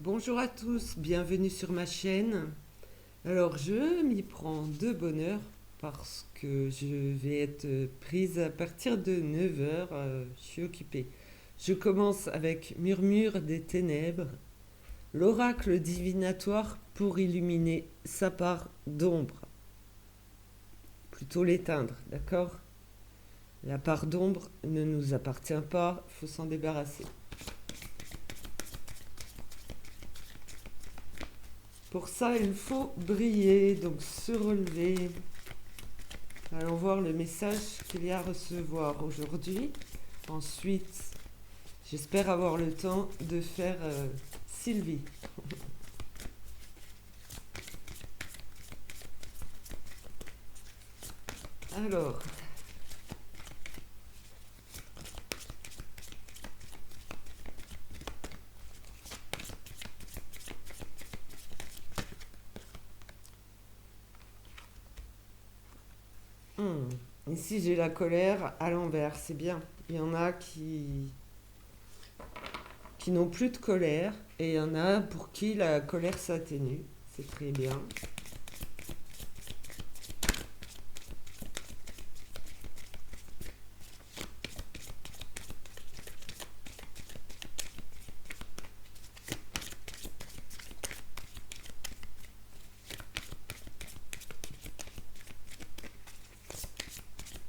Bonjour à tous, bienvenue sur ma chaîne. Alors je m'y prends de bonne heure parce que je vais être prise à partir de 9h. Je suis occupée. Je commence avec Murmure des ténèbres, l'oracle divinatoire pour illuminer sa part d'ombre. Plutôt l'éteindre, d'accord? La part d'ombre ne nous appartient pas, faut s'en débarrasser. Pour ça, il faut briller, donc se relever. Allons voir le message qu'il y a à recevoir aujourd'hui. Ensuite, j'espère avoir le temps de faire Sylvie. Alors, hmm, ici j'ai la colère à l'envers, c'est bien. Il y en a qui n'ont plus de colère et il y en a pour qui la colère s'atténue. C'est très bien.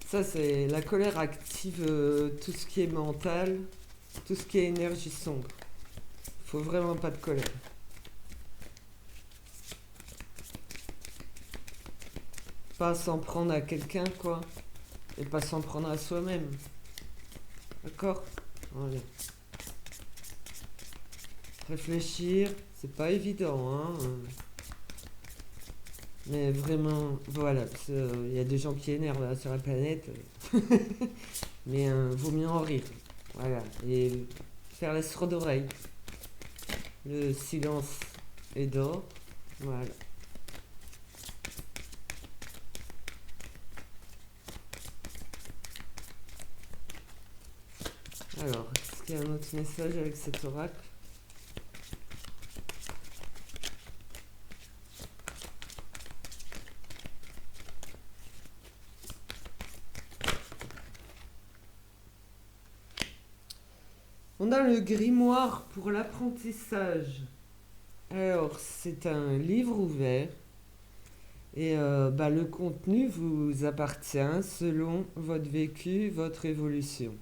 Ça, c'est la colère active tout ce qui est mental, tout ce qui est énergie sombre. Il faut vraiment pas de colère. Pas s'en prendre à quelqu'un, quoi. Et pas s'en prendre à soi-même. D'accord? Voilà. Réfléchir, c'est pas évident, hein. Mais vraiment, voilà, il y a des gens qui énervent là, sur la planète. Mais vaut mieux en rire. Voilà. Et faire la sourde oreille. Le silence est d'or. Voilà. Alors, est-ce qu'il y a un autre message avec cet oracle? On a le grimoire pour l'apprentissage. Alors, c'est un livre ouvert et le contenu vous appartient selon votre vécu, votre évolution.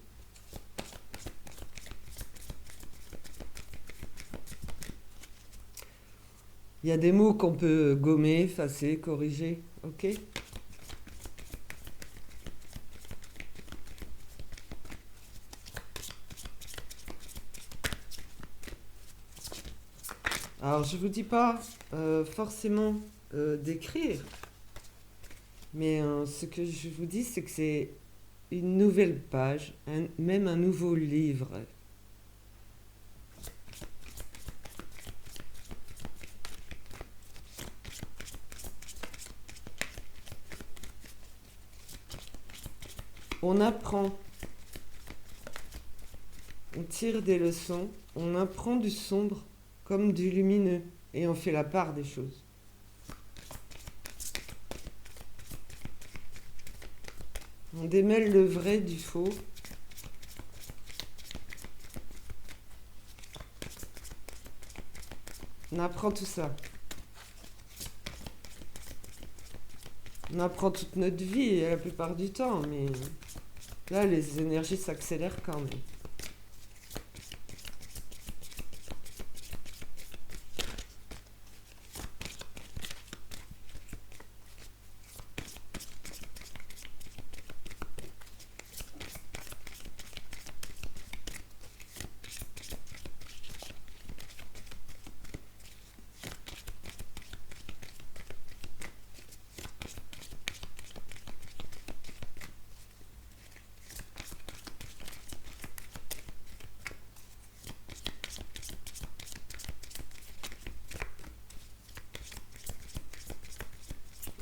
Il y a des mots qu'on peut gommer, effacer, corriger, ok? Alors, je vous dis pas forcément d'écrire, mais ce que je vous dis, c'est que c'est une nouvelle page, même un nouveau livre. On apprend, on tire des leçons, on apprend du sombre comme du lumineux, et on fait la part des choses. On démêle le vrai du faux. On apprend tout ça. On apprend toute notre vie la plupart du temps, mais là, les énergies s'accélèrent quand même.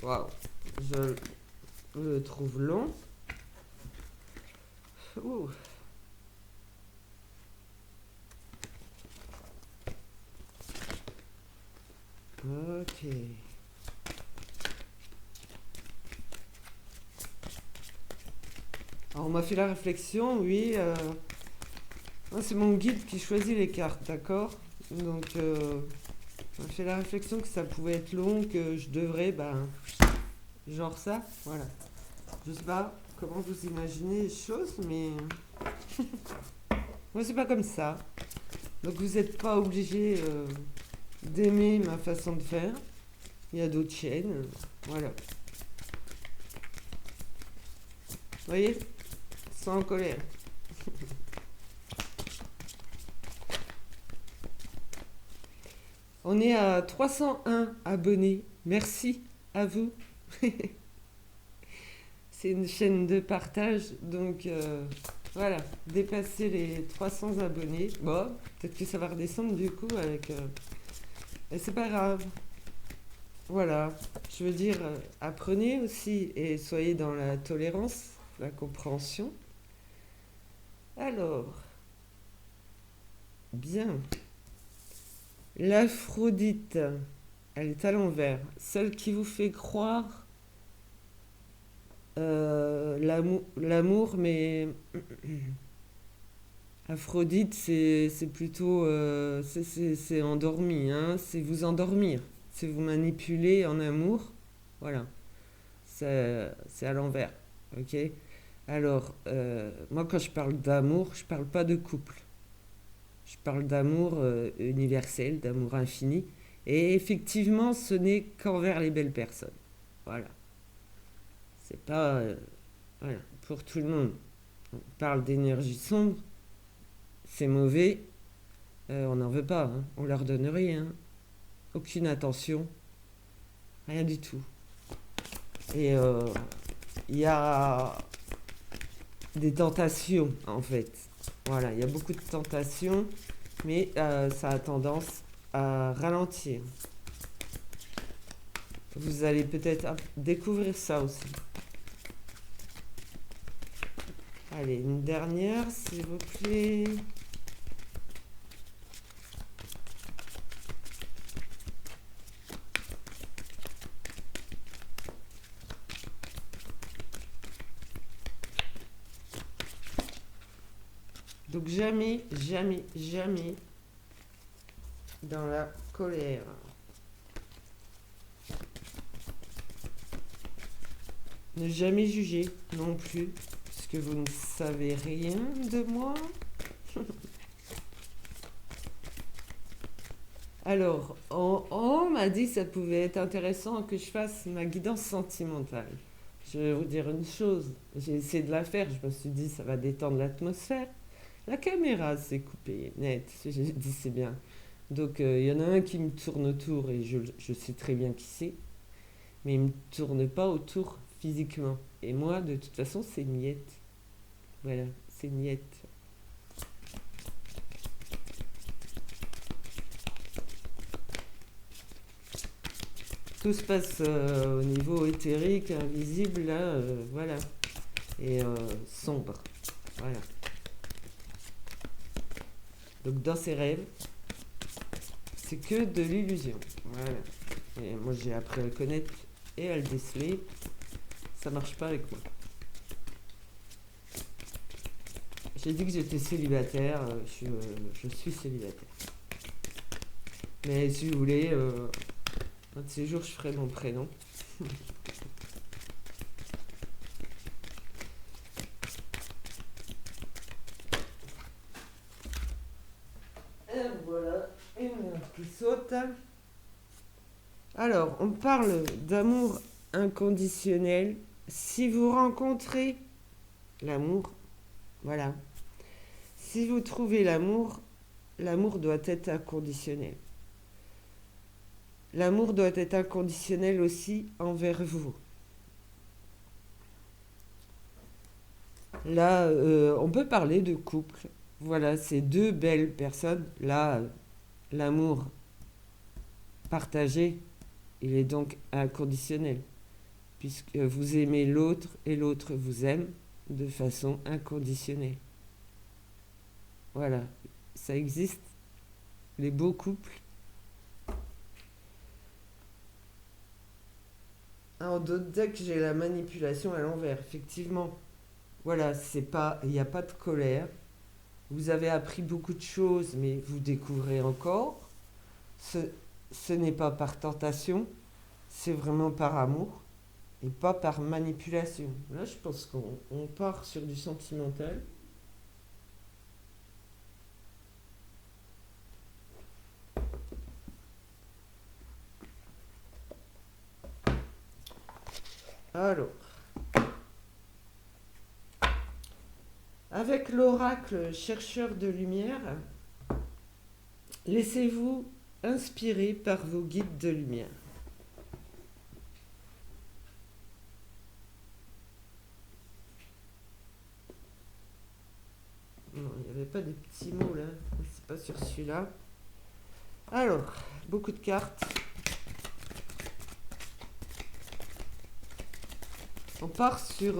Waouh, je le trouve long. Ouh. Ok. Alors, on m'a fait la réflexion, oui. Moi, c'est mon guide qui choisit les cartes, d'accord? Donc, on m'a fait la réflexion que ça pouvait être long, que je devrais, ben, genre ça, voilà. Je sais pas comment vous imaginez les choses, mais moi, c'est pas comme ça. Donc, vous n'êtes pas obligé d'aimer ma façon de faire. Il y a d'autres chaînes, voilà. Vous voyez? Sans colère. On est à 301 abonnés. Merci à vous. C'est une chaîne de partage, donc voilà, dépasser les 300 abonnés. Bon, peut-être que ça va redescendre du coup avec. Mais c'est pas grave. Voilà, je veux dire, apprenez aussi et soyez dans la tolérance, la compréhension. Alors, bien. L'Aphrodite, elle est à l'envers. Celle qui vous fait croire l'amour, mais Aphrodite, c'est plutôt. C'est endormi, hein, c'est vous endormir. C'est vous manipuler en amour. Voilà, c'est à l'envers. Ok? Alors, moi, quand je parle d'amour, je parle pas de couple. Je parle d'amour universel, d'amour infini. Et effectivement, ce n'est qu'envers les belles personnes. Voilà. C'est pas voilà, pour tout le monde. On parle d'énergie sombre, c'est mauvais, on n'en veut pas, hein. On leur donne rien, aucune attention, rien du tout. Et il y a des tentations en fait. Voilà, il y a beaucoup de tentations, mais ça a tendance à ralentir. Vous allez peut-être découvrir ça aussi. Allez, une dernière, s'il vous plaît. Donc jamais, jamais, jamais dans la colère. Ne jamais juger non plus, puisque vous ne savez rien de moi. Alors, on m'a dit que ça pouvait être intéressant que je fasse ma guidance sentimentale. Je vais vous dire une chose, j'ai essayé de la faire, je me suis dit ça va détendre l'atmosphère. La caméra s'est coupée net, j'ai dit c'est bien. Donc il y en a un qui me tourne autour et je sais très bien qui c'est, mais il ne me tourne pas autour physiquement. Et moi, de toute façon, c'est miette. Voilà, c'est miette. Tout se passe au niveau éthérique, invisible, là, voilà. Et sombre. Voilà. Donc dans ses rêves, c'est que de l'illusion. Voilà. Et moi j'ai appris à le connaître et à le déceler. Ça marche pas avec moi. J'ai dit que j'étais célibataire, je suis célibataire. Mais si vous voulez, un de ces jours je ferai mon prénom. Et voilà, une qui saute. Alors, on parle d'amour inconditionnel. Si vous rencontrez l'amour, voilà. Si vous trouvez l'amour, l'amour doit être inconditionnel. L'amour doit être inconditionnel aussi envers vous. Là, on peut parler de couple. Voilà, c'est deux belles personnes. Là, l'amour partagé, il est donc inconditionnel, puisque vous aimez l'autre et l'autre vous aime de façon inconditionnelle. Voilà, ça existe, les beaux couples. En d'autres decks, j'ai la manipulation à l'envers, effectivement. Voilà, c'est pas, il n'y a pas de colère. Vous avez appris beaucoup de choses, mais vous découvrez encore. Ce, ce n'est pas par tentation, c'est vraiment par amour et pas par manipulation. Là, je pense qu'on part sur du sentimental. Alors, avec l'oracle chercheur de lumière, laissez-vous inspirer par vos guides de lumière. Non, il n'y avait pas des petits mots là, c'est pas sur celui-là. Alors, beaucoup de cartes. On part sur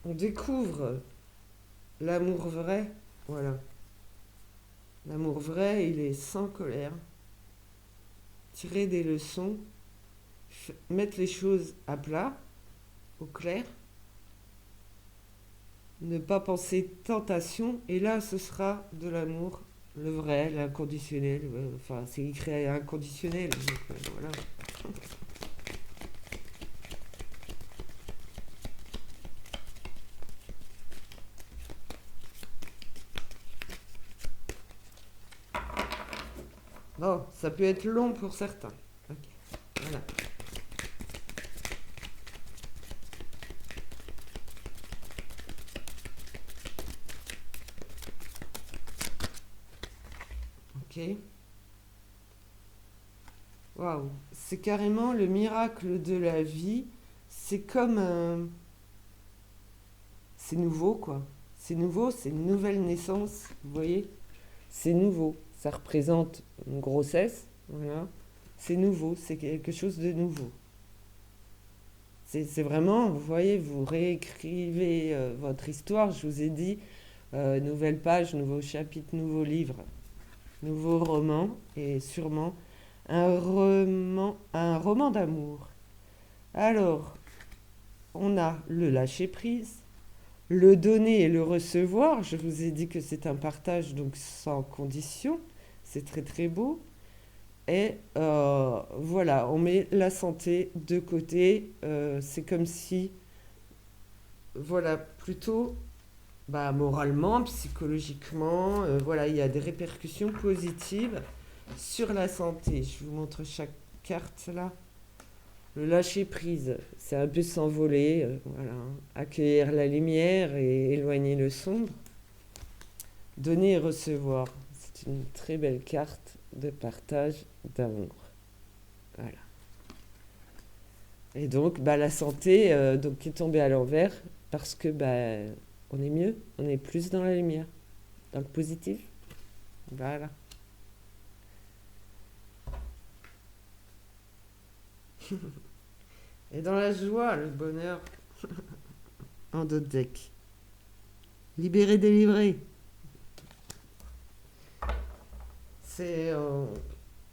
on découvre l'amour vrai. Voilà. L'amour vrai, il est sans colère. Tirer des leçons, mettre les choses à plat, au clair. Ne pas penser tentation. Et là, ce sera de l'amour, le vrai, l'inconditionnel. Enfin, c'est écrit inconditionnel. Donc, voilà. Bon, ça peut être long pour certains. Ok, voilà. Ok. Waouh, c'est carrément le miracle de la vie. C'est comme c'est nouveau, quoi. C'est nouveau, c'est une nouvelle naissance, vous voyez. C'est nouveau. Ça représente une grossesse, voilà. C'est nouveau, c'est quelque chose de nouveau. C'est vraiment, vous voyez, vous réécrivez votre histoire. Je vous ai dit, nouvelle page, nouveau chapitre, nouveau livre, nouveau roman, et sûrement un roman d'amour. Alors, on a le lâcher-prise, le donner et le recevoir. Je vous ai dit que c'est un partage, donc sans condition. C'est très très beau. Et voilà, on met la santé de côté. C'est comme si, voilà, plutôt bah, moralement, psychologiquement, voilà, il y a des répercussions positives sur la santé. Je vous montre chaque carte là. Le lâcher prise, c'est un peu s'envoler, voilà, hein. Accueillir la lumière et éloigner le sombre. Donner et recevoir, c'est une très belle carte de partage d'amour. Voilà. Et donc, bah, la santé donc, qui est tombée à l'envers parce que bah, on est mieux, on est plus dans la lumière, dans le positif. Voilà. Et dans la joie, le bonheur en d'autres decks. Libéré, délivré. C'est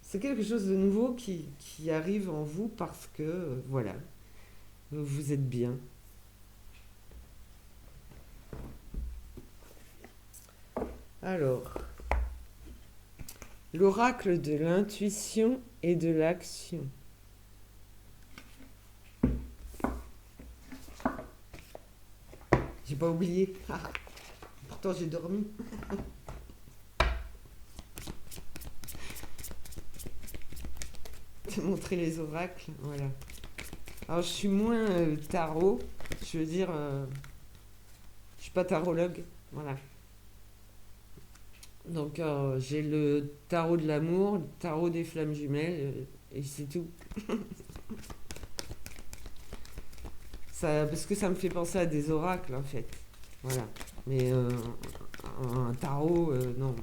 c'est quelque chose de nouveau qui arrive en vous parce que, voilà, vous êtes bien. Alors, l'oracle de l'intuition et de l'action. J'ai pas oublié. Pourtant, j'ai dormi. Te montrer les oracles, voilà. Alors, je suis moins tarot. Je veux dire, je suis pas tarologue. Voilà. Donc, j'ai le tarot de l'amour, le tarot des flammes jumelles, et c'est tout. Ça, parce que ça me fait penser à des oracles, en fait. Voilà. Mais un tarot, non.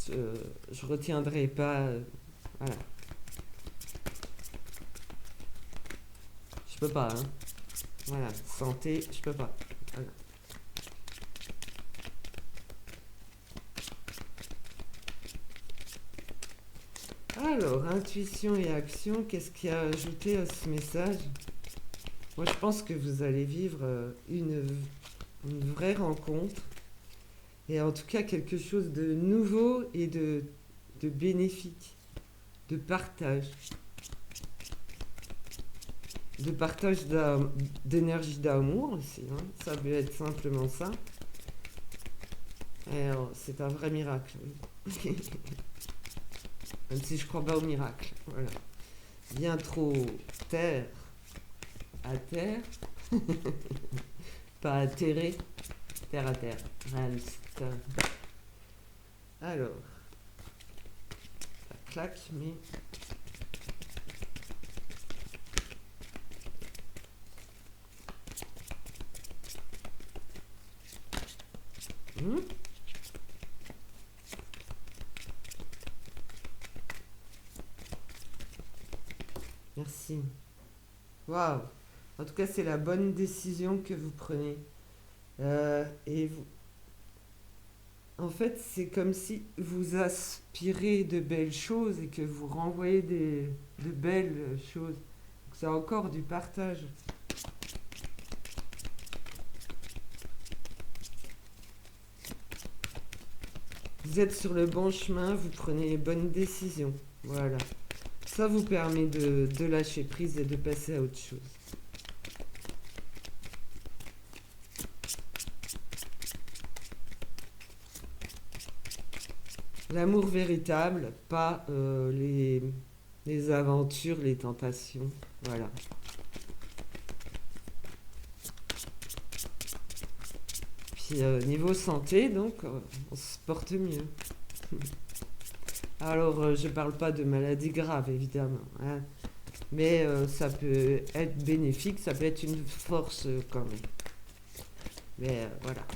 Je retiendrai pas. Voilà. Je peux pas, hein. Voilà. Santé, je peux pas. Voilà. Alors, intuition et action, qu'est-ce qui a ajouté à ce message? Moi, je pense que vous allez vivre une vraie rencontre, et en tout cas quelque chose de nouveau et de bénéfique, de partage. De partage d'énergie d'amour aussi, hein. Ça peut être simplement ça. Et c'est un vrai miracle, oui. Même si je crois pas au miracle. Voilà. Bien trop terre à terre, pas atterré, terre à terre. Réaliste. Alors, ça claque, mais. Hmm. Merci. Waouh. En tout cas, c'est la bonne décision que vous prenez. Et vous, en fait, c'est comme si vous aspirez de belles choses et que vous renvoyez de belles choses. C'est encore du partage. Vous êtes sur le bon chemin, vous prenez les bonnes décisions. Voilà. Ça vous permet de lâcher prise et de passer à autre chose. L'amour véritable, pas les aventures, les tentations. Voilà. Puis niveau santé, donc, on se porte mieux. Alors, je parle pas de maladies graves, évidemment, hein, mais ça peut être bénéfique, ça peut être une force quand même. Mais voilà,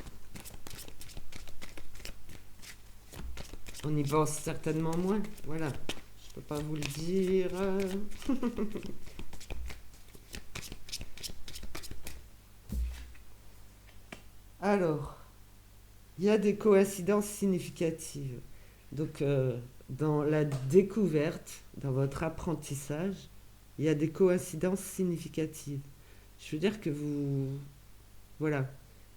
on y pense certainement moins. Voilà, je peux pas vous le dire. Alors, il y a des coïncidences significatives. Donc, dans la découverte, dans votre apprentissage, il y a des coïncidences significatives. Je veux dire que vous... Voilà.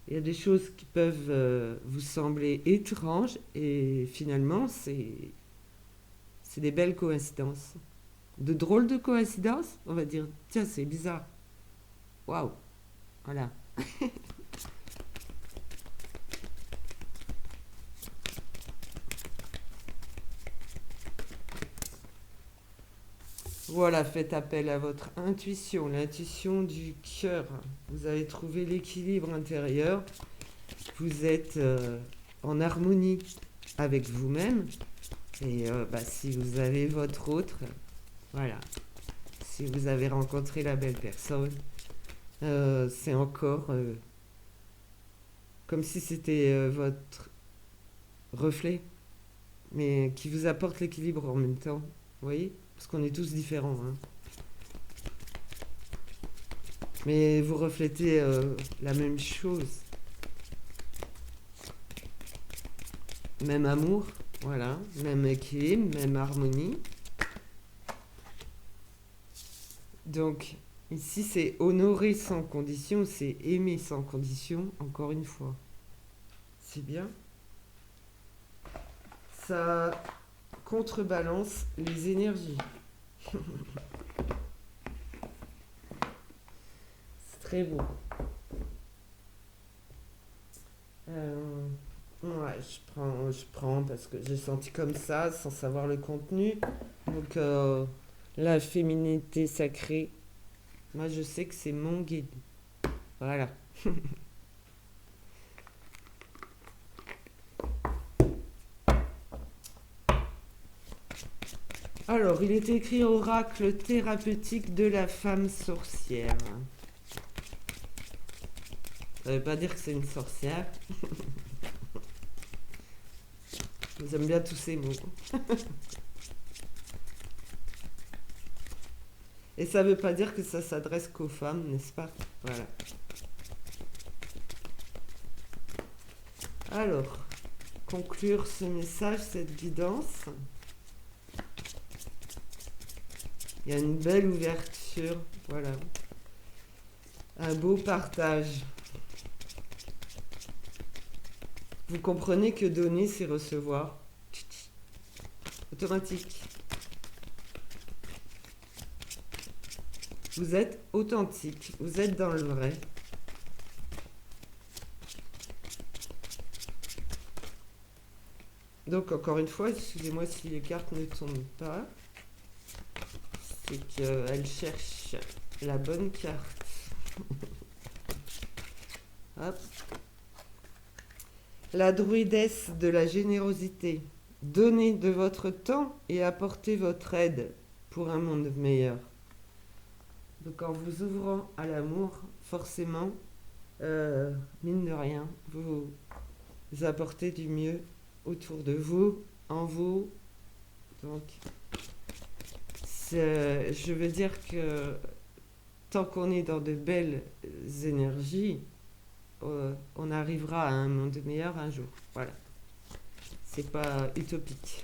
Il y a des choses qui peuvent vous sembler étranges et finalement, c'est des belles coïncidences. De drôles de coïncidences, on va dire, tiens, c'est bizarre. Waouh. Voilà. Voilà, faites appel à votre intuition, l'intuition du cœur. Vous avez trouvé l'équilibre intérieur. Vous êtes en harmonie avec vous-même. Et si vous avez votre autre, voilà. Si vous avez rencontré la belle personne, c'est encore comme si c'était votre reflet, mais qui vous apporte l'équilibre en même temps. Vous voyez? Parce qu'on est tous différents, hein. Mais vous reflétez la même chose. Même amour, voilà. Même équilibre, même harmonie. Donc, ici, c'est honorer sans condition, c'est aimer sans condition, encore une fois. C'est bien. Ça contrebalance les énergies. C'est très beau. Ouais, je prends parce que j'ai senti comme ça, sans savoir le contenu. Donc, la féminité sacrée, moi je sais que c'est mon guide. Voilà. Alors, il est écrit oracle thérapeutique de la femme sorcière. Ça veut pas dire que c'est une sorcière. J'aime bien tous ces mots. Et ça veut pas dire que ça s'adresse qu'aux femmes, n'est-ce pas? Voilà. Alors, conclure ce message, cette guidance. Il y a une belle ouverture. Voilà. Un beau partage. Vous comprenez que donner, c'est recevoir. Automatique. Vous êtes authentique. Vous êtes dans le vrai. Donc, encore une fois, excusez-moi si les cartes ne tombent pas. C'est qu'elles cherchent la bonne carte. Hop. La druidesse de la générosité. Donnez de votre temps et apportez votre aide pour un monde meilleur. Donc en vous ouvrant à l'amour, forcément, mine de rien, vous apportez du mieux autour de vous, en vous. Donc, je veux dire que tant qu'on est dans de belles énergies, on arrivera à un monde meilleur un jour. Voilà. C'est pas utopique.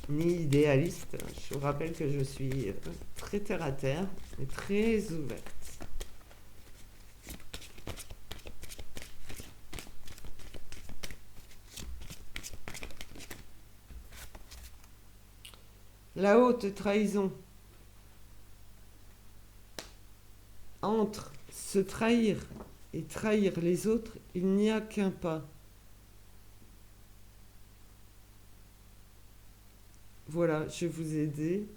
Ni idéaliste. Je vous rappelle que je suis très terre à terre et très ouverte. La haute trahison. Entre se trahir et trahir les autres, il n'y a qu'un pas. Voilà, je vous ai aidé.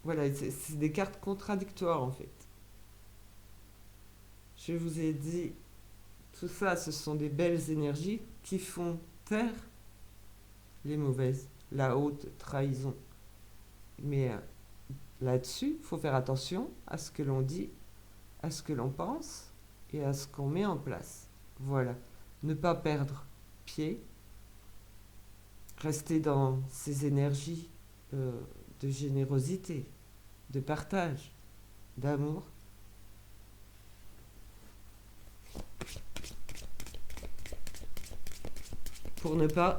Voilà, c'est des cartes contradictoires en fait. Je vous ai dit, tout ça, ce sont des belles énergies qui font taire les mauvaises, la haute trahison. Mais là-dessus, il faut faire attention à ce que l'on dit, à ce que l'on pense et à ce qu'on met en place. Voilà. Ne pas perdre pied, rester dans ces énergies de générosité, de partage, d'amour. Pour ne pas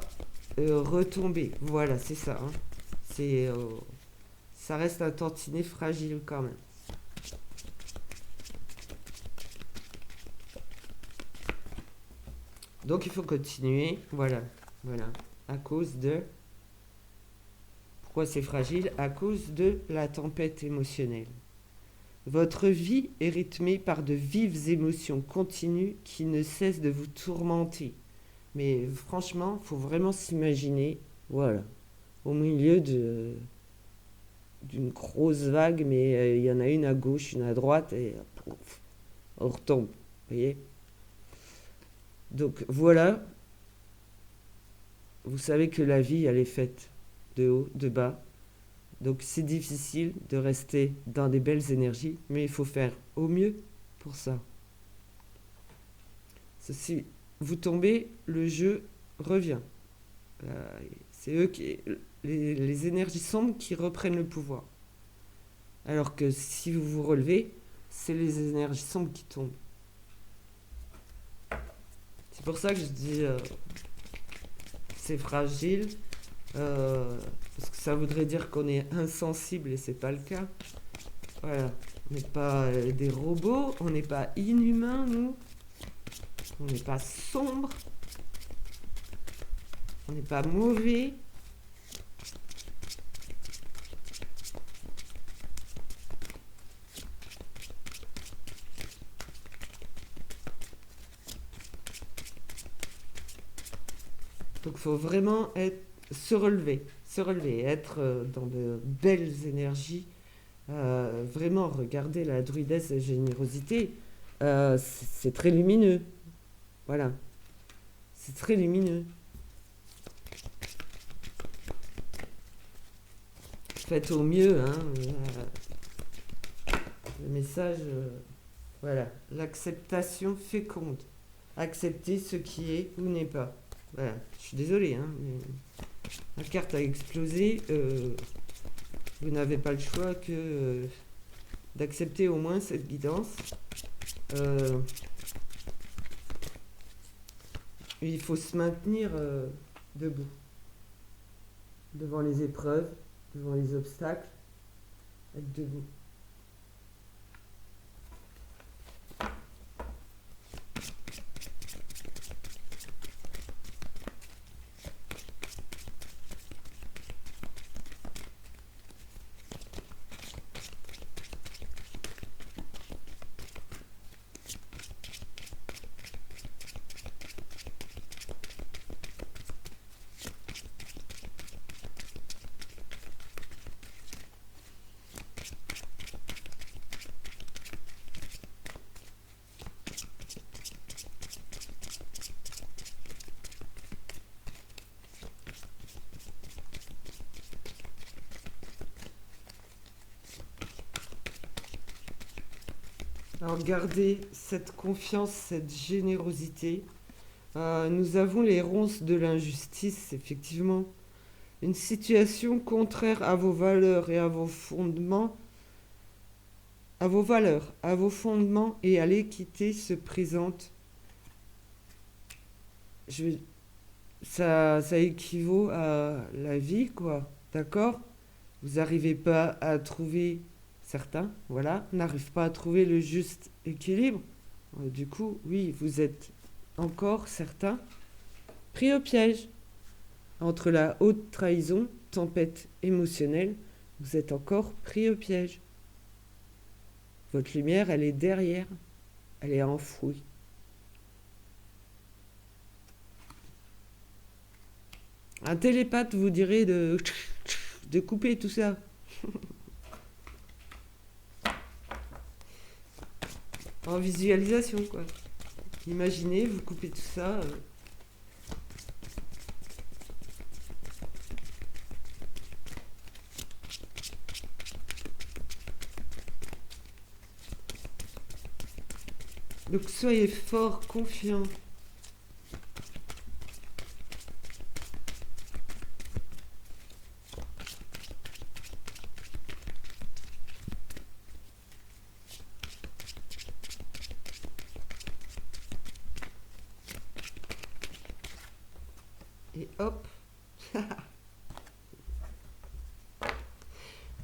retomber. Voilà, c'est ça. Hein. Ça reste un tantinet fragile quand même. Donc il faut continuer. Voilà. À cause de... Pourquoi c'est fragile? À cause de la tempête émotionnelle. Votre vie est rythmée par de vives émotions continues qui ne cessent de vous tourmenter. Mais franchement, il faut vraiment s'imaginer, voilà, au milieu d'une grosse vague, mais il y en a une à gauche, une à droite, et pouf, on retombe, vous voyez. Donc voilà, vous savez que la vie, elle est faite de haut, de bas. Donc c'est difficile de rester dans des belles énergies, mais il faut faire au mieux pour ça. Si vous tombez, le jeu revient. C'est eux qui, les énergies sombres qui reprennent le pouvoir. Alors que si vous vous relevez, c'est les énergies sombres qui tombent. C'est pour ça que je dis c'est fragile. Parce que ça voudrait dire qu'on est insensible et c'est pas le cas. Voilà. On n'est pas des robots, on n'est pas inhumains, nous. On n'est pas sombre. On n'est pas mauvais. Donc il faut vraiment se relever, être dans de belles énergies. Vraiment, regarder la druidesse et générosité, c'est très lumineux. Voilà, c'est très lumineux. Faites au mieux, hein. Le message, voilà, l'acceptation féconde. Accepter ce qui est ou n'est pas. Voilà, je suis désolée, hein, mais La carte a explosé. Vous n'avez pas le choix que d'accepter au moins cette guidance. Euh, il faut se maintenir debout devant les épreuves, devant les obstacles, être debout. Alors gardez cette confiance, cette générosité. Nous avons les ronces de l'injustice, effectivement. Une situation contraire à vos valeurs et à vos fondements, à vos valeurs, à vos fondements et à l'équité se présente. Je, ça équivaut à la vie, quoi. D'accord? Vous n'arrivez pas à trouver, certains, voilà, n'arrivent pas à trouver le juste équilibre. Du coup, oui, vous êtes encore, certains, pris au piège. Entre la haute trahison, tempête émotionnelle, vous êtes encore pris au piège. Votre lumière, elle est derrière, elle est enfouie. Un télépathe vous dirait de couper tout ça. En visualisation, quoi. Imaginez, vous coupez tout ça. Donc soyez fort, confiant. Et hop,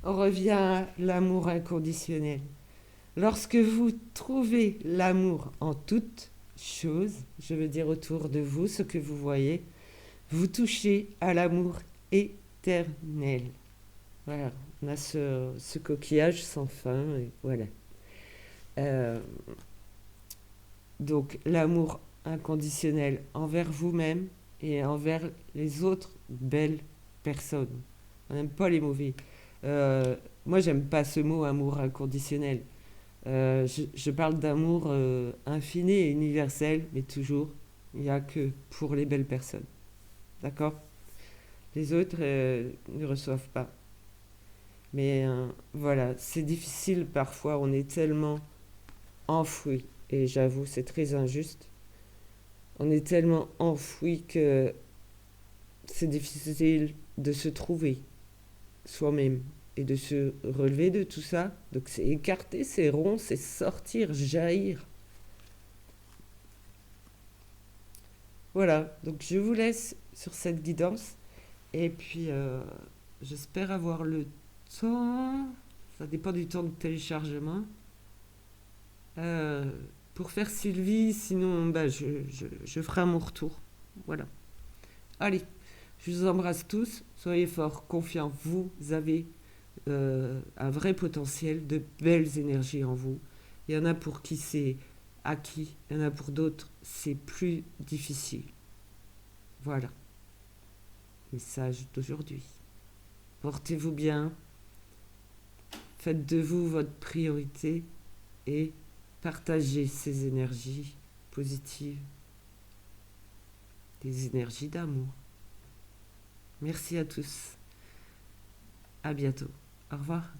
on revient à l'amour inconditionnel. Lorsque vous trouvez l'amour en toute chose, je veux dire autour de vous, ce que vous voyez, vous touchez à l'amour éternel. Voilà, on a ce coquillage sans fin, et voilà. Euh, donc l'amour inconditionnel envers vous-même et envers les autres belles personnes. On n'aime pas les mauvais. Moi, j'aime pas ce mot amour inconditionnel. Je parle d'amour infini et universel, mais toujours, il n'y a que pour les belles personnes. D'accord? Les autres ne reçoivent pas. Mais voilà, c'est difficile parfois, on est tellement enfoui, et j'avoue, c'est très injuste. On est tellement enfoui que c'est difficile de se trouver soi-même et de se relever de tout ça. Donc c'est écarter, c'est rond, c'est sortir, jaillir. Voilà, donc je vous laisse sur cette guidance. Et puis j'espère avoir le temps, ça dépend du temps de téléchargement, euh, pour faire Sylvie, sinon bah, je ferai mon retour. Voilà. Allez, je vous embrasse tous, soyez forts, confiants, vous avez un vrai potentiel, de belles énergies en vous. Il y en a pour qui c'est acquis, il y en a pour d'autres c'est plus difficile. Voilà, message d'aujourd'hui. Portez-vous bien, faites de vous votre priorité et partagez ces énergies positives, des énergies d'amour. Merci à tous, à bientôt, au revoir.